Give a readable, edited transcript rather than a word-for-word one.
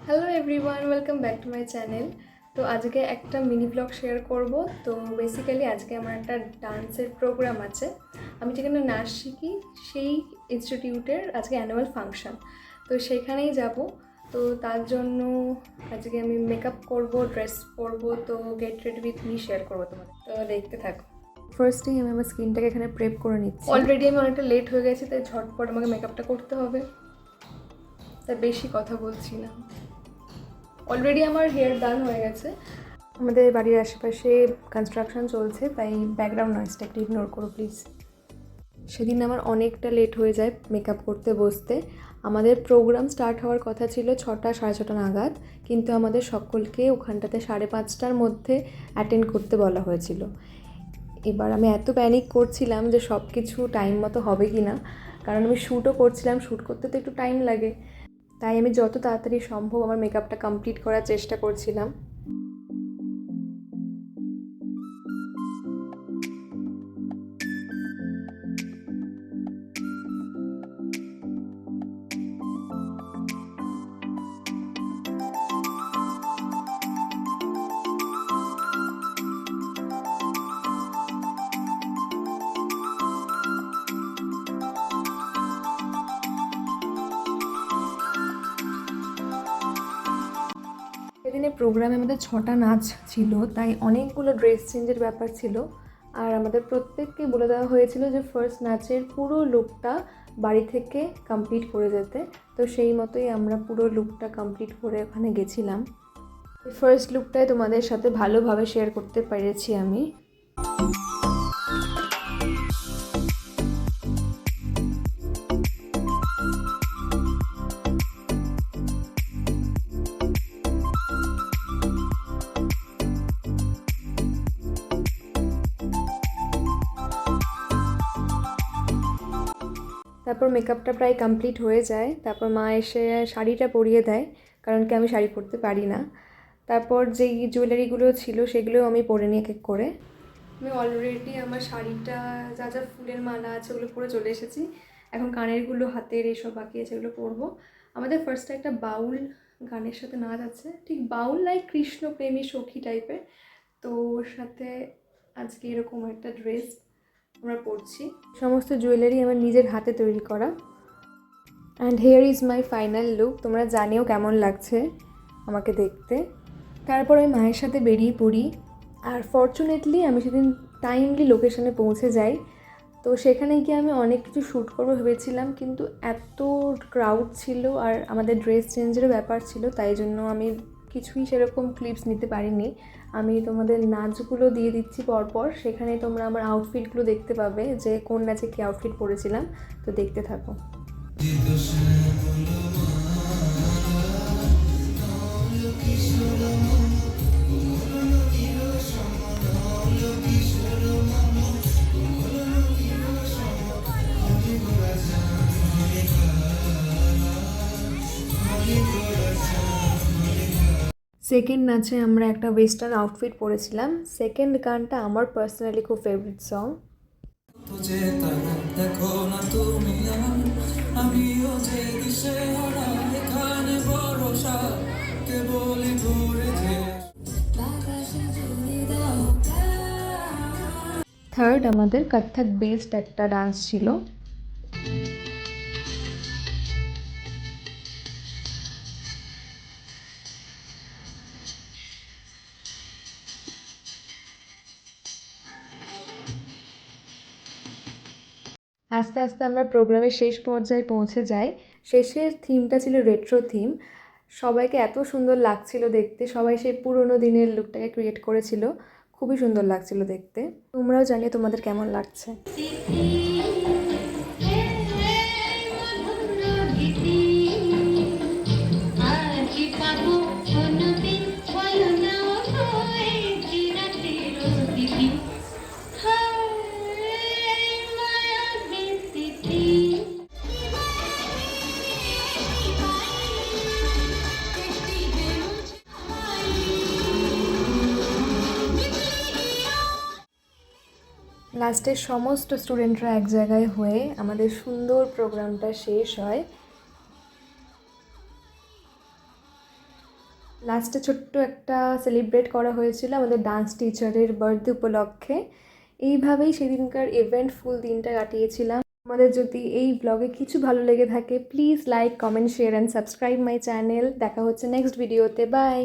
Hello everyone, welcome back to my channel. তো আজকে একটা মিনি ব্লগ শেয়ার করব। তো বেসিক্যালি আজকে আমার একটা ডান্সের প্রোগ্রাম আছে। আমি যেখানে নাচ শিখি সেই ইনস্টিটিউটের আজকে অ্যানুয়াল ফাংশন, তো সেখানেই যাব। তো তার জন্য আজকে আমি মেকআপ করব, ড্রেস পরবো। তো get ready with me share করবো তোমাদের, তো দেখতে থাকো। ফার্স্টেই আমি আমার স্কিনটাকে এখানে প্রেপ করে নিচ্ছি। অলরেডি আমি অনেকটা লেট হয়ে গেছি, তাই ঝটপট আমাকে মেকআপটা করতে হবে, তাই বেশি কথা বলছি না। অলরেডি আমার হেয়ার ডান হয়ে গেছে। আমাদের বাড়ির আশেপাশে কনস্ট্রাকশন চলছে, তাই ব্যাকগ্রাউন্ড নয়েজটা একটু ইগনোর করো প্লিজ। সেদিন আমার অনেকটা লেট হয়ে যায় মেকআপ করতে বসতে। আমাদের প্রোগ্রাম স্টার্ট হওয়ার কথা ছিল 6টা সাড়ে 6টা নাগাদ, কিন্তু আমাদের সকলকে ওখানটাতে 5:30টার মধ্যে অ্যাটেন্ড করতে বলা হয়েছিল। এবার আমি এত প্যানিক করছিলাম যে সব কিছু টাইম মতো হবে কি না, কারণ আমি শ্যুটও করছিলাম, শ্যুট করতে তো একটু টাইম লাগে। তাই আমি যত তাড়াতাড়ি সম্ভব আমার মেকআপটা কমপ্লিট করার চেষ্টা করছিলাম। সেদিনে প্রোগ্রামে আমাদের 6টা নাচ ছিল, তাই অনেকগুলো ড্রেস চেঞ্জের ব্যাপার ছিল। আর আমাদের প্রত্যেককে বলে দেওয়া হয়েছিল যে ফার্স্ট নাচের পুরো লুকটা বাড়ি থেকে কমপ্লিট করে যেতে। তো সেই মতোই আমরা পুরো লুকটা কমপ্লিট করে ওখানে গেছিলাম। ফার্স্ট লুকটাই তোমাদের সাথে ভালোভাবে শেয়ার করতে পেরেছি আমি। তারপর মেকআপটা প্রায় কমপ্লিট হয়ে যায়। তারপর মা এসে শাড়িটা পরিয়ে দেয়, কারণ কি আমি শাড়ি পরতে পারি না। তারপর যেই জুয়েলারিগুলো ছিল সেগুলোও আমি পরে নিই এক এক করে। আমি অলরেডি আমার শাড়িটা যা যা ফুলের মালা আছে ওগুলো পরে চলে এসেছি। এখন কানেরগুলো, হাতের এসব বাকি আছে এগুলো পরবো। আমাদের ফার্স্টে একটা বাউল গানের সাথে নাচ আছে, ঠিক বাউল লাইক কৃষ্ণ প্রেমী সখী টাইপের। তো ওর সাথে আজকে এরকম একটা ড্রেস আমরা পরছি। সমস্ত জুয়েলারি আমার নিজের হাতে তৈরি করা। And hair is my final look. তোমরা জানিও কেমন লাগছে আমাকে দেখতে। তারপর আমি মায়ের সাথে বেরিয়ে পড়ি। আর ফর্চুনেটলি আমি সেদিন টাইমলি লোকেশনে পৌঁছে যাই। তো সেখানে গিয়ে আমি অনেক কিছু শ্যুট করবো ভেবেছিলাম, কিন্তু এত ক্রাউড ছিল আর আমাদের ড্রেস চেঞ্জেরও ব্যাপার ছিল, তাই জন্য আমি কিছুই সেরকম ক্লিপস নিতে পারিনি। আমি তোমাদের নাচগুলো দিয়ে দিচ্ছি পরপর, সেখানে তোমরা আমার আউটফিটগুলো দেখতে পাবে যে কোন নাচে কী আউটফিট পরেছিলাম। তো দেখতে থাকো। সেকেন্ড নাচে আমরা একটা ওয়েস্টার্ন আউটফিট পরেছিলাম। সেকেন্ড গানটা আমার পার্সোনালি খুব ফেভারিট সং। থার্ড আমাদের কত্থক বেসড একটা ডান্স ছিল। আস্তে আস্তে আমরা প্রোগ্রামের শেষ পর্যায়ে পৌঁছে যাই। শেষের থিমটা ছিল রেট্রো থিম। সবাইকে এত সুন্দর লাগছিল দেখতে, সবাই সেই পুরোনো দিনের লুকটাকে ক্রিয়েট করেছিল, খুবই সুন্দর লাগছিল দেখতে। তোমরাও জানিয়ে তোমাদের কেমন লাগছে। লাস্টে সমস্ত স্টুডেন্টরা এক জায়গায় হয়ে আমাদের সুন্দর প্রোগ্রামটা শেষ হয়। লাস্টে ছোট্ট একটা সেলিব্রেট করা হয়েছিল আমাদের ডান্স টিচারের বার্থডে উপলক্ষে। এইভাবেই সেদিনকার ইভেন্টফুল দিনটা কাটিয়েছিলাম। আমাদের যদি এই ব্লগে কিছু ভালো লেগে থাকে please like, comment, share and subscribe my channel. দেখা হচ্ছে নেক্সট ভিডিওতে। বাই।